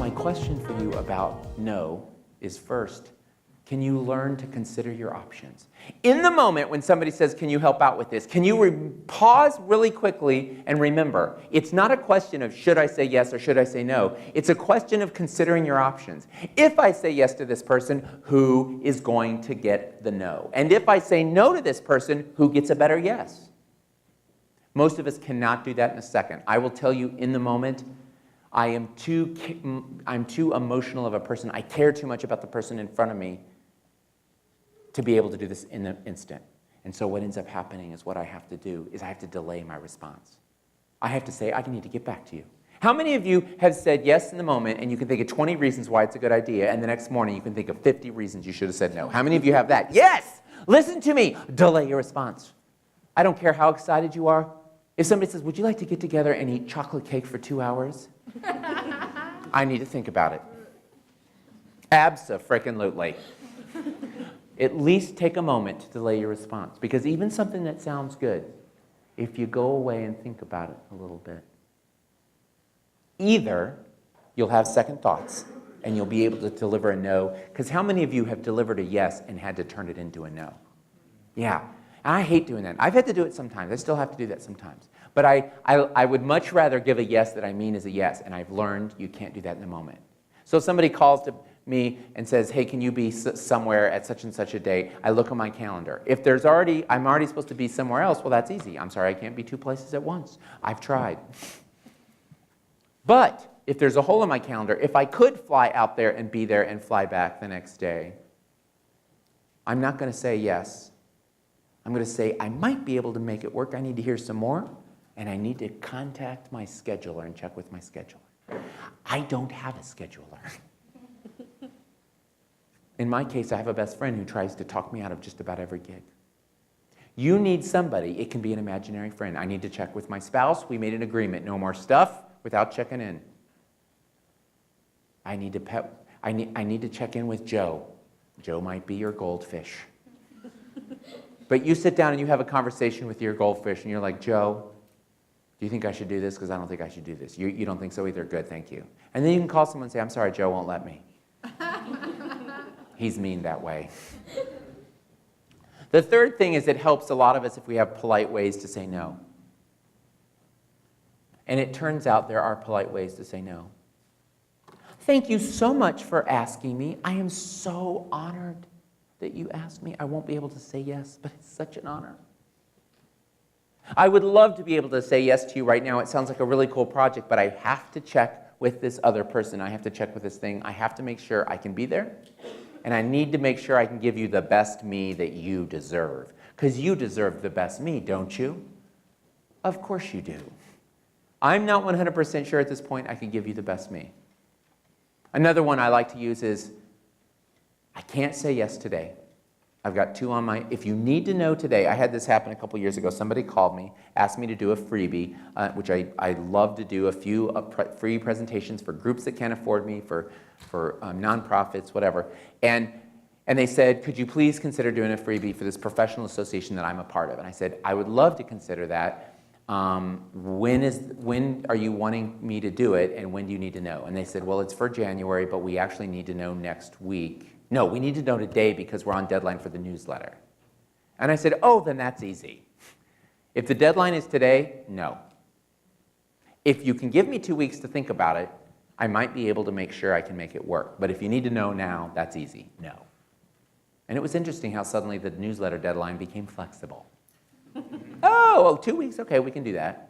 my question for you about no is first, can you learn to consider your options? In the moment when somebody says, can you help out with this, can you pause really quickly and remember, it's not a question of should I say yes or should I say no. It's a question of considering your options. If I say yes to this person, who is going to get the no? And if I say no to this person, who gets a better yes? Most of us cannot do that in a second. I will tell you in the moment, I'm too emotional of a person. I care too much about the person in front of me to be able to do this in an instant. And so what ends up happening is what I have to do is I have to delay my response. I have to say, I need to get back to you. How many of you have said yes in the moment and you can think of 20 reasons why it's a good idea, and the next morning you can think of 50 reasons you should have said no? How many of you have that? Yes! Listen to me. Delay your response. I don't care how excited you are. If somebody says, would you like to get together and eat chocolate cake for 2 hours? I need to think about it. Abso-frickin-lutely. At least take a moment to delay your response. Because even something that sounds good, if you go away and think about it a little bit, either you'll have second thoughts and you'll be able to deliver a no. Because how many of you have delivered a yes and had to turn it into a no? Yeah. I hate doing that. I've had to do it sometimes. I still have to do that sometimes. But I would much rather give a yes that I mean is a yes, and I've learned you can't do that in the moment. So if somebody calls to me and says, hey, can you be somewhere at such and such a date? I look on my calendar. If I'm already supposed to be somewhere else, well, that's easy. I'm sorry, I can't be 2 places at once. I've tried. But if there's a hole in my calendar, if I could fly out there and be there and fly back the next day, I'm not going to say yes. I'm going to say, I might be able to make it work. I need to hear some more, and I need to contact my scheduler and check with my scheduler. I don't have a scheduler. In my case, I have a best friend who tries to talk me out of just about every gig. You need somebody. It can be an imaginary friend. I need to check with my spouse. We made an agreement. No more stuff without checking in. I need to check in with Joe. Joe might be your goldfish. But you sit down and you have a conversation with your goldfish and you're like, Joe, do you think I should do this? Because I don't think I should do this. You don't think so either? Good, thank you. And then you can call someone and say, I'm sorry, Joe won't let me. He's mean that way. The third thing is it helps a lot of us if we have polite ways to say no. And it turns out there are polite ways to say no. Thank you so much for asking me. I am so honored that you asked me. I won't be able to say yes, but it's such an honor. I would love to be able to say yes to you right now. It sounds like a really cool project, but I have to check with this other person. I have to check with this thing. I have to make sure I can be there, and I need to make sure I can give you the best me that you deserve. Because you deserve the best me, don't you? Of course you do. I'm not 100% sure at this point I can give you the best me. Another one I like to use is, I can't say yes today. I've got 2 on my, if you need to know today, I had this happen a couple years ago. Somebody called me, asked me to do a freebie, which I love to do, a few free presentations for groups that can't afford me, for nonprofits, whatever. And they said, could you please consider doing a freebie for this professional association that I'm a part of? And I said, I would love to consider that. When are you wanting me to do it, and when do you need to know? And they said, well, it's for January, but we actually need to know next week. No, we need to know today because we're on deadline for the newsletter. And I said, oh, then that's easy. If the deadline is today, no. If you can give me 2 weeks to think about it, I might be able to make sure I can make it work. But if you need to know now, that's easy. No. And it was interesting how suddenly the newsletter deadline became flexible. Oh, 2 weeks? Okay, we can do that.